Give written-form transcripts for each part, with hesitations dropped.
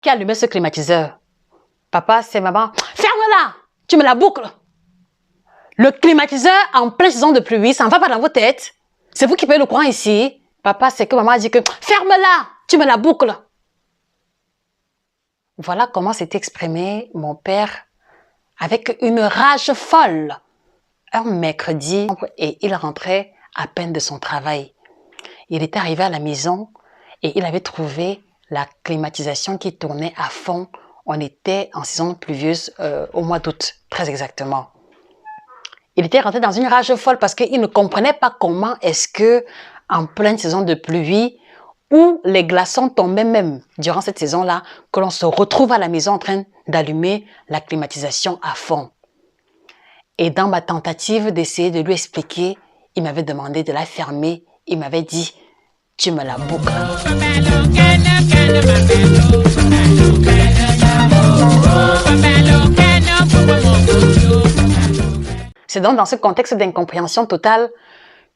qui a allumé ce climatiseur? Papa, c'est maman. Ferme-la! Tu me la boucles! Le climatiseur en pleine saison de pluie, ça ne va pas dans vos têtes. C'est vous qui payez le courant ici. Papa, c'est que maman a dit que ferme-la! Tu me la boucles! Voilà comment s'est exprimé mon père avec une rage folle. Un mercredi, et il rentrait à peine de son travail. Il était arrivé à la maison et il avait trouvé la climatisation qui tournait à fond. On était en saison pluvieuse au mois d'août, très exactement. Il était rentré dans une rage folle parce qu'il ne comprenait pas comment est-ce que, en pleine saison de pluie, où les glaçons tombaient même durant cette saison-là, que l'on se retrouve à la maison en train d'allumer la climatisation à fond. Et dans ma tentative d'essayer de lui expliquer, il m'avait demandé de la fermer. Il m'avait dit, tu me la boucles. C'est donc dans ce contexte d'incompréhension totale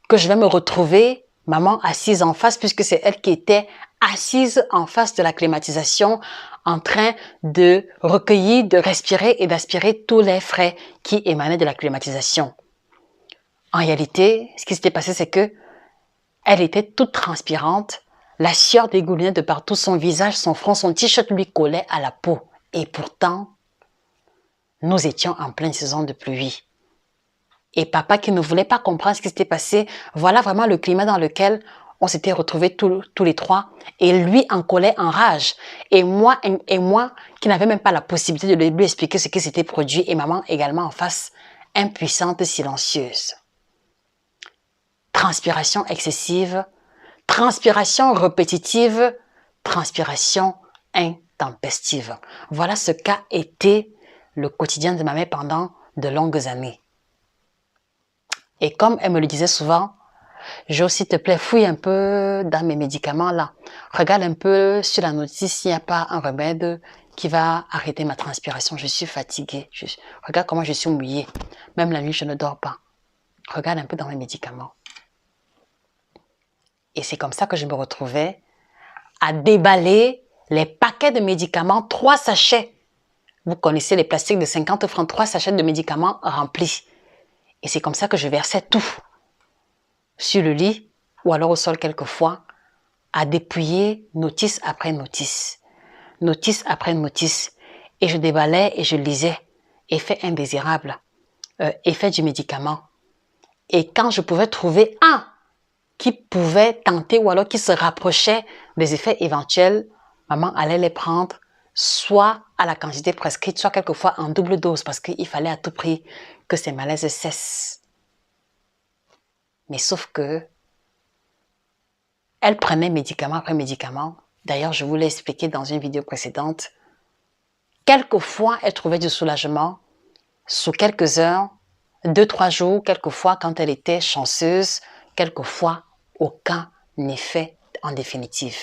que je vais me retrouver, maman assise en face, puisque c'est elle qui était assise en face de la climatisation, en train de recueillir, de respirer et d'aspirer tous les frais qui émanaient de la climatisation. En réalité, ce qui s'était passé, c'est que elle était toute transpirante, la sueur dégoulinait de partout, son visage, son front, son t-shirt lui collait à la peau. Et pourtant, nous étions en pleine saison de pluie. Et papa qui ne voulait pas comprendre ce qui s'était passé, voilà vraiment le climat dans lequel on s'était retrouvés tous les trois. Et lui en colère, en rage. Et moi qui n'avais même pas la possibilité de lui expliquer ce qui s'était produit. Et maman également en face, impuissante, silencieuse. Transpiration excessive, transpiration répétitive, transpiration intempestive. Voilà ce qu'a été le quotidien de ma mère pendant de longues années. Et comme elle me le disait souvent, Jo, s'il te plaît, fouille un peu dans mes médicaments là. Regarde un peu sur la notice s'il n'y a pas un remède qui va arrêter ma transpiration. Je suis fatiguée. Regarde comment je suis mouillée. Même la nuit, je ne dors pas. Regarde un peu dans mes médicaments. Et c'est comme ça que je me retrouvais à déballer les paquets de médicaments, 3 sachets. Vous connaissez les plastiques de 50 francs, 3 sachets de médicaments remplis. Et c'est comme ça que je versais tout sur le lit ou alors au sol quelquefois, à dépouiller notice après notice notice. Et je déballais et je lisais effet indésirable, effet du médicament. Et quand je pouvais trouver un qui pouvait tenter ou alors qui se rapprochait des effets éventuels, maman allait les prendre soit à la quantité prescrite, soit quelquefois en double dose parce qu'il fallait à tout prix que ces malaises cessent. Mais sauf que elle prenait médicament après médicament. D'ailleurs, je vous l'ai expliqué dans une vidéo précédente. Quelquefois, elle trouvait du soulagement sous quelques heures, 2-3 jours, quelquefois quand elle était chanceuse, quelquefois aucun effet en définitive.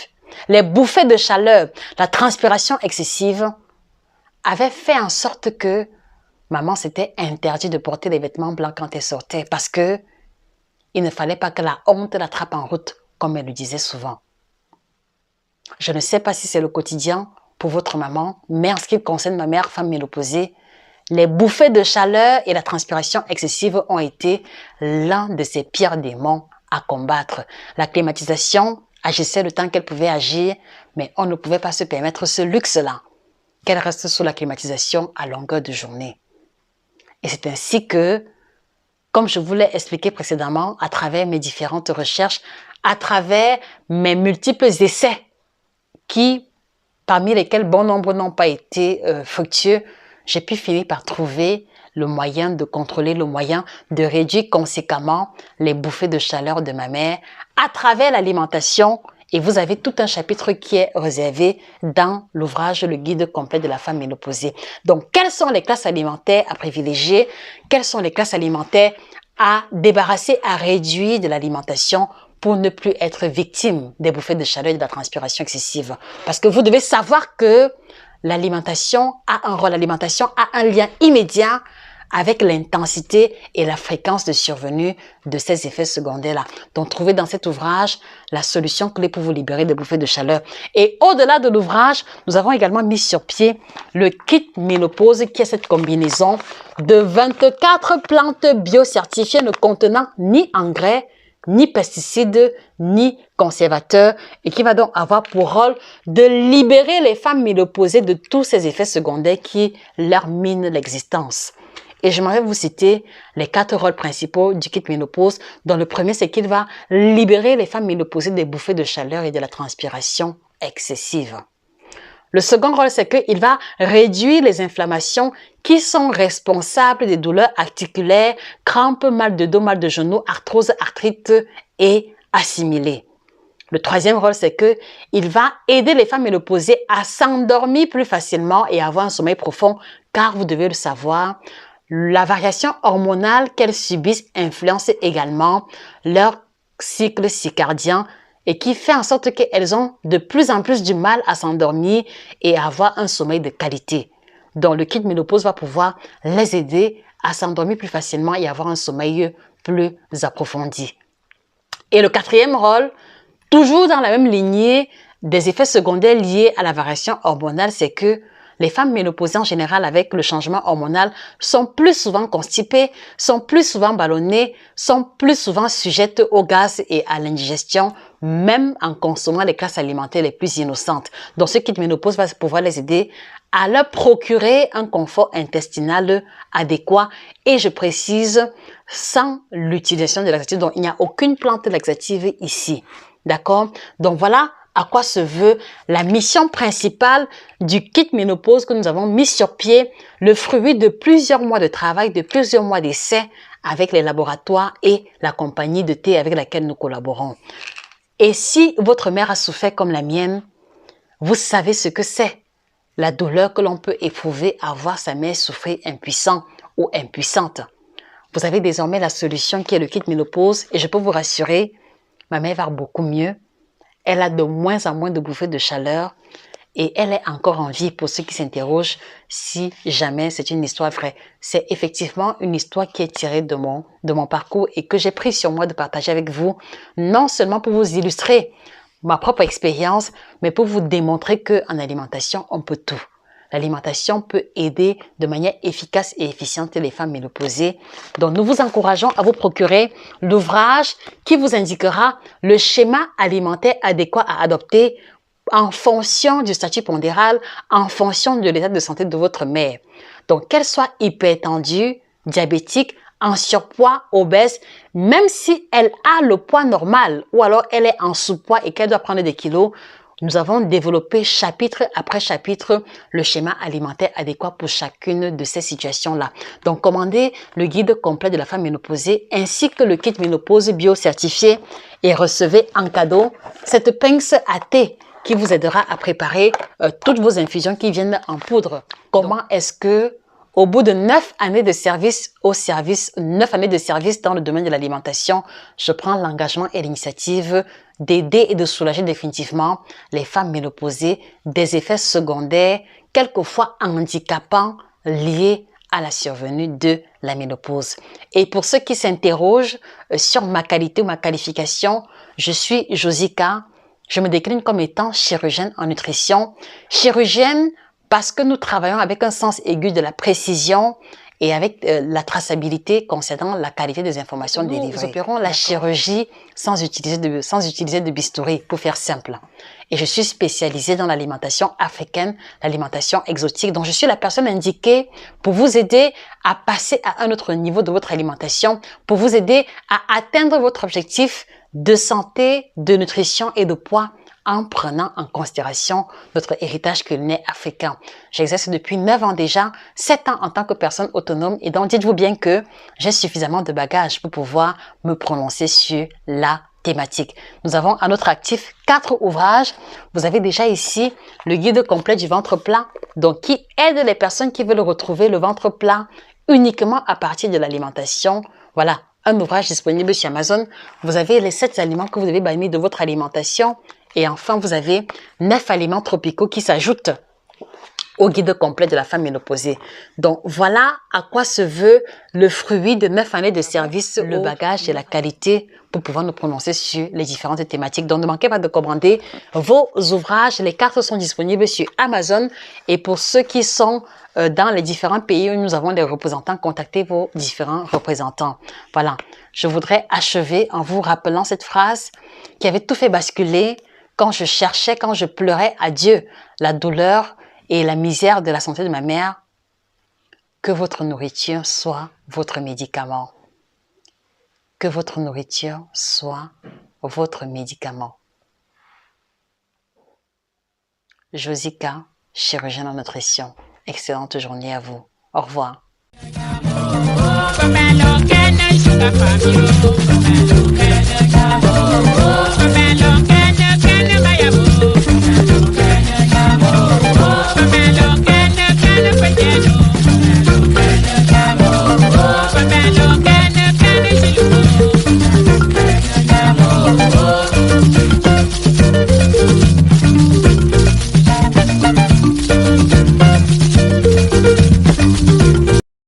Les bouffées de chaleur, la transpiration excessive avaient fait en sorte que maman s'était interdit de porter des vêtements blancs quand elle sortait parce que il ne fallait pas que la honte l'attrape en route, comme elle le disait souvent. Je ne sais pas si c'est le quotidien pour votre maman, mais en ce qui concerne ma mère, femme ménopausée, les bouffées de chaleur et la transpiration excessive ont été l'un de ses pires démons à combattre. La climatisation agissait le temps qu'elle pouvait agir, mais on ne pouvait pas se permettre ce luxe-là, qu'elle reste sous la climatisation à longueur de journée. Et c'est ainsi que, comme je vous l'ai expliqué précédemment, à travers mes différentes recherches, à travers mes multiples essais, qui, parmi lesquels bon nombre n'ont pas été fructueux, j'ai pu finir par trouver le moyen de contrôler, le moyen de réduire conséquemment les bouffées de chaleur de ma mère à travers l'alimentation. Et vous avez tout un chapitre qui est réservé dans l'ouvrage Le guide complet de la femme ménopausée. Donc, quelles sont les classes alimentaires à privilégier? Quelles sont les classes alimentaires à débarrasser, à réduire de l'alimentation pour ne plus être victime des bouffées de chaleur et de la transpiration excessive? Parce que vous devez savoir que l'alimentation a un rôle, l'alimentation a un lien immédiat avec l'intensité et la fréquence de survenue de ces effets secondaires-là. Donc, trouvez dans cet ouvrage la solution clé pour vous libérer des bouffées de chaleur. Et au-delà de l'ouvrage, nous avons également mis sur pied le kit ménopause qui est cette combinaison de 24 plantes biocertifiées ne contenant ni engrais, ni pesticides, ni conservateurs, et qui va donc avoir pour rôle de libérer les femmes ménopausées de tous ces effets secondaires qui leur minent l'existence. Et j'aimerais vous citer les 4 rôles principaux du kit ménopause, dont le premier, c'est qu'il va libérer les femmes ménopausées des bouffées de chaleur et de la transpiration excessive. Le second rôle, c'est qu'il va réduire les inflammations qui sont responsables des douleurs articulaires, crampes, mal de dos, mal de genoux, arthrose, arthrite et assimilés. Le troisième rôle, c'est qu'il va aider les femmes ménopausées à s'endormir plus facilement et à avoir un sommeil profond, car vous devez le savoir, la variation hormonale qu'elles subissent influence également leur cycle circadien, et qui fait en sorte qu'elles ont de plus en plus du mal à s'endormir et à avoir un sommeil de qualité. Donc, le kit ménopause va pouvoir les aider à s'endormir plus facilement et avoir un sommeil plus approfondi. Et le quatrième rôle, toujours dans la même lignée des effets secondaires liés à la variation hormonale, c'est que les femmes ménopausées en général avec le changement hormonal sont plus souvent constipées, sont plus souvent ballonnées, sont plus souvent sujettes au gaz et à l'indigestion, même en consommant les classes alimentaires les plus innocentes. Donc ce kit ménopause va pouvoir les aider à leur procurer un confort intestinal adéquat et je précise, sans l'utilisation de laxatifs. Donc il n'y a aucune plante laxative ici. D'accord? Donc voilà à quoi se veut la mission principale du kit ménopause que nous avons mis sur pied, le fruit de plusieurs mois de travail, de plusieurs mois d'essais avec les laboratoires et la compagnie de thé avec laquelle nous collaborons. Et si votre mère a souffert comme la mienne, vous savez ce que c'est, la douleur que l'on peut éprouver à voir sa mère souffrir impuissant ou impuissante. Vous avez désormais la solution qui est le kit ménopause et je peux vous rassurer, ma mère va beaucoup mieux. Elle a de moins en moins de bouffées de chaleur et elle est encore en vie pour ceux qui s'interrogent si jamais c'est une histoire vraie. C'est effectivement une histoire qui est tirée de mon parcours et que j'ai pris sur moi de partager avec vous, non seulement pour vous illustrer ma propre expérience, mais pour vous démontrer qu'en alimentation, on peut tout. L'alimentation peut aider de manière efficace et efficiente les femmes ménopausées. Donc, nous vous encourageons à vous procurer l'ouvrage qui vous indiquera le schéma alimentaire adéquat à adopter en fonction du statut pondéral, en fonction de l'état de santé de votre mère. Donc, qu'elle soit hypertendue, diabétique, en surpoids, obèse, même si elle a le poids normal ou alors elle est en sous-poids et qu'elle doit prendre des kilos, nous avons développé chapitre après chapitre le schéma alimentaire adéquat pour chacune de ces situations-là. Donc, commandez le guide complet de la femme ménopausée ainsi que le kit ménopause bio-certifié et recevez en cadeau cette pince à thé qui vous aidera à préparer toutes vos infusions qui viennent en poudre. Comment est-ce que, au bout de 9 années de service 9 années de service dans le domaine de l'alimentation, je prends l'engagement et l'initiative d'aider et de soulager définitivement les femmes ménopausées des effets secondaires, quelquefois handicapants, liés à la survenue de la ménopause. Et pour ceux qui s'interrogent sur ma qualité ou ma qualification, je suis Josica. Je me décline comme étant chirurgienne en nutrition. Chirurgienne parce que nous travaillons avec un sens aigu de la précision et avec la traçabilité concernant la qualité des informations délivrées. Nous opérons la chirurgie sans utiliser de bistouri, pour faire simple. Et je suis spécialisée dans l'alimentation africaine, l'alimentation exotique. Donc, je suis la personne indiquée pour vous aider à passer à un autre niveau de votre alimentation, pour vous aider à atteindre votre objectif de santé, de nutrition et de poids en prenant en considération notre héritage culinaire africain. J'exerce depuis 9 ans déjà, 7 ans en tant que personne autonome et donc dites-vous bien que j'ai suffisamment de bagages pour pouvoir me prononcer sur la thématique. Nous avons à notre actif 4 ouvrages. Vous avez déjà ici le guide complet du ventre plat, donc qui aide les personnes qui veulent retrouver le ventre plat uniquement à partir de l'alimentation. Voilà, un ouvrage disponible sur Amazon. Vous avez les 7 aliments que vous devez bannir de votre alimentation. Et enfin, vous avez 9 aliments tropicaux qui s'ajoutent au guide complet de la femme ménopausée. Donc, voilà à quoi se veut le fruit de 9 années de service, le bagage et la qualité pour pouvoir nous prononcer sur les différentes thématiques. Donc, ne manquez pas de commander vos ouvrages. Les cartes sont disponibles sur Amazon. Et pour ceux qui sont dans les différents pays où nous avons des représentants, contactez vos différents représentants. Voilà. Je voudrais achever en vous rappelant cette phrase qui avait tout fait basculer quand je cherchais, quand je pleurais à Dieu, la douleur et la misère de la santé de ma mère. Que votre nourriture soit votre médicament. Que votre nourriture soit votre médicament. Josica, chirurgienne en nutrition. Excellente journée à vous. Au revoir.